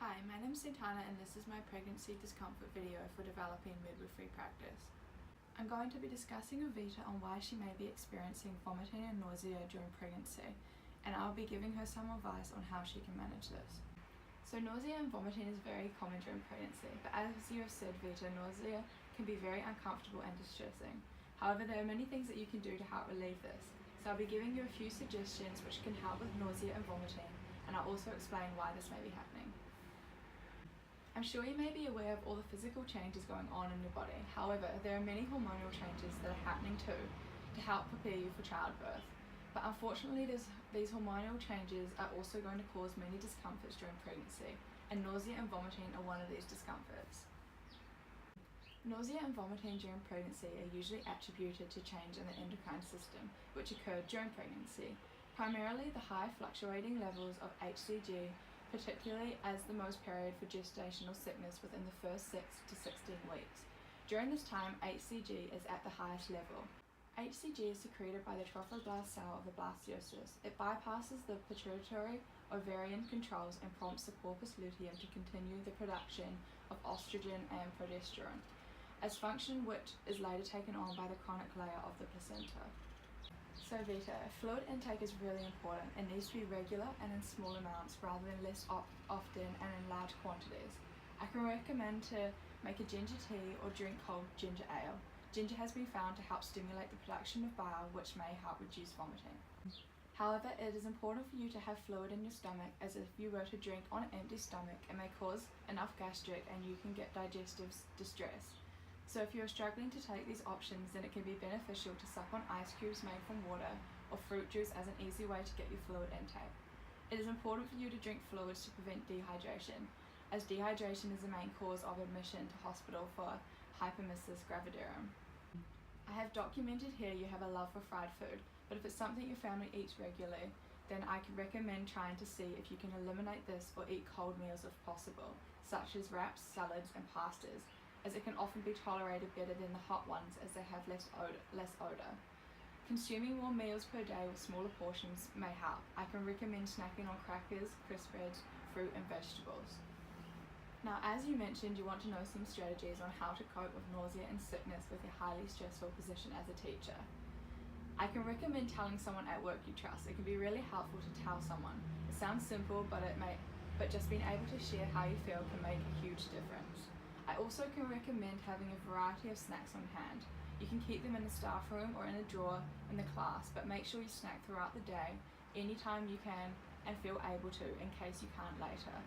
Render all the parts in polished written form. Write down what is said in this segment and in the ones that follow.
Hi, my name is Santana and this is my pregnancy discomfort video for developing midwifery practice. I'm going to be discussing with Vita on why she may be experiencing vomiting and nausea during pregnancy, and I'll be giving her some advice on how she can manage this. So nausea and vomiting is very common during pregnancy, but as you have said, Vita, nausea can be very uncomfortable and distressing. However, there are many things that you can do to help relieve this. So I'll be giving you a few suggestions which can help with nausea and vomiting, and I'll also explain why this may be happening. I'm sure you may be aware of all the physical changes going on in your body. However, there are many hormonal changes that are happening too to help prepare you for childbirth. But unfortunately, these hormonal changes are also going to cause many discomforts during pregnancy, and nausea and vomiting are one of these discomforts. Nausea and vomiting during pregnancy are usually attributed to change in the endocrine system, which occurred during pregnancy. Primarily the high fluctuating levels of HCG, particularly as the most period for gestational sickness within the first 6 to 16 weeks. During this time, HCG is at the highest level. HCG is secreted by the trophoblast cell of the blastocyst. It bypasses the pituitary ovarian controls and prompts the corpus luteum to continue the production of estrogen and progesterone, as function which is later taken on by the chronic layer of the placenta. So Vita, fluid intake is really important. It needs to be regular and in small amounts rather than less often and in large quantities. I can recommend to make a ginger tea or drink cold ginger ale. Ginger has been found to help stimulate the production of bile, which may help reduce vomiting. However, it is important for you to have fluid in your stomach, as if you were to drink on an empty stomach, it may cause enough gastric and you can get digestive distress. So if you are struggling to take these options, then it can be beneficial to suck on ice cubes made from water or fruit juice as an easy way to get your fluid intake. It is important for you to drink fluids to prevent dehydration, as dehydration is the main cause of admission to hospital for hyperemesis gravidarum. I have documented here you have a love for fried food, but if it's something your family eats regularly, then I can recommend trying to see if you can eliminate this or eat cold meals if possible, such as wraps, salads and pastas, as it can often be tolerated better than the hot ones as they have less odor. Consuming more meals per day with smaller portions may help. I can recommend snacking on crackers, crisp breads, fruit and vegetables. Now, as you mentioned, you want to know some strategies on how to cope with nausea and sickness with your highly stressful position as a teacher. I can recommend telling someone at work you trust. It can be really helpful to tell someone. It sounds simple, but just being able to share how you feel can make a huge difference. I also can recommend having a variety of snacks on hand. You can keep them in the staff room or in a drawer in the class, but make sure you snack throughout the day, anytime you can and feel able to, in case you can't later.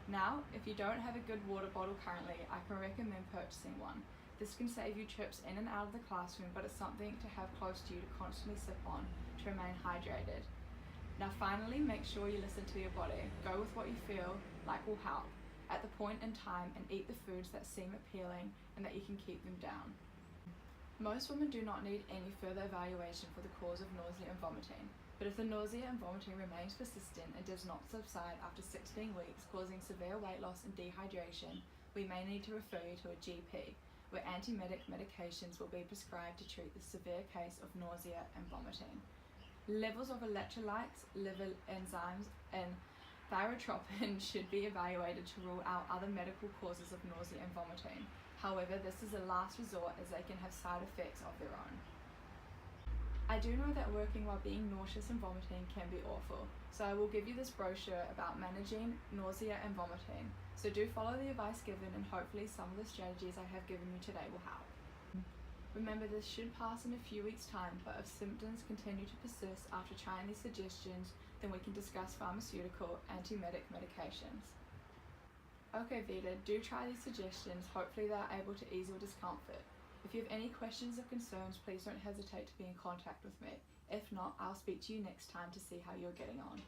Now, if you don't have a good water bottle currently, I can recommend purchasing one. This can save you trips in and out of the classroom, but it's something to have close to you to constantly sip on to remain hydrated. Now finally, make sure you listen to your body. Go with what you feel like will help at the point in time and eat the foods that seem appealing and that you can keep them down. Most women do not need any further evaluation for the cause of nausea and vomiting, but if the nausea and vomiting remains persistent and does not subside after 16 weeks, causing severe weight loss and dehydration, we may need to refer you to a GP, where antiemetic medications will be prescribed to treat the severe case of nausea and vomiting. Levels of electrolytes, liver enzymes, and thyrotropin should be evaluated to rule out other medical causes of nausea and vomiting. However, this is a last resort as they can have side effects of their own. I do know that working while being nauseous and vomiting can be awful, so I will give you this brochure about managing nausea and vomiting. So do follow the advice given and hopefully some of the strategies I have given you today will help. Remember, this should pass in a few weeks' time, but if symptoms continue to persist after trying these suggestions, then we can discuss pharmaceutical antiemetic medications. Okay Vita, do try these suggestions, hopefully they are able to ease your discomfort. If you have any questions or concerns, please don't hesitate to be in contact with me. If not, I'll speak to you next time to see how you're getting on.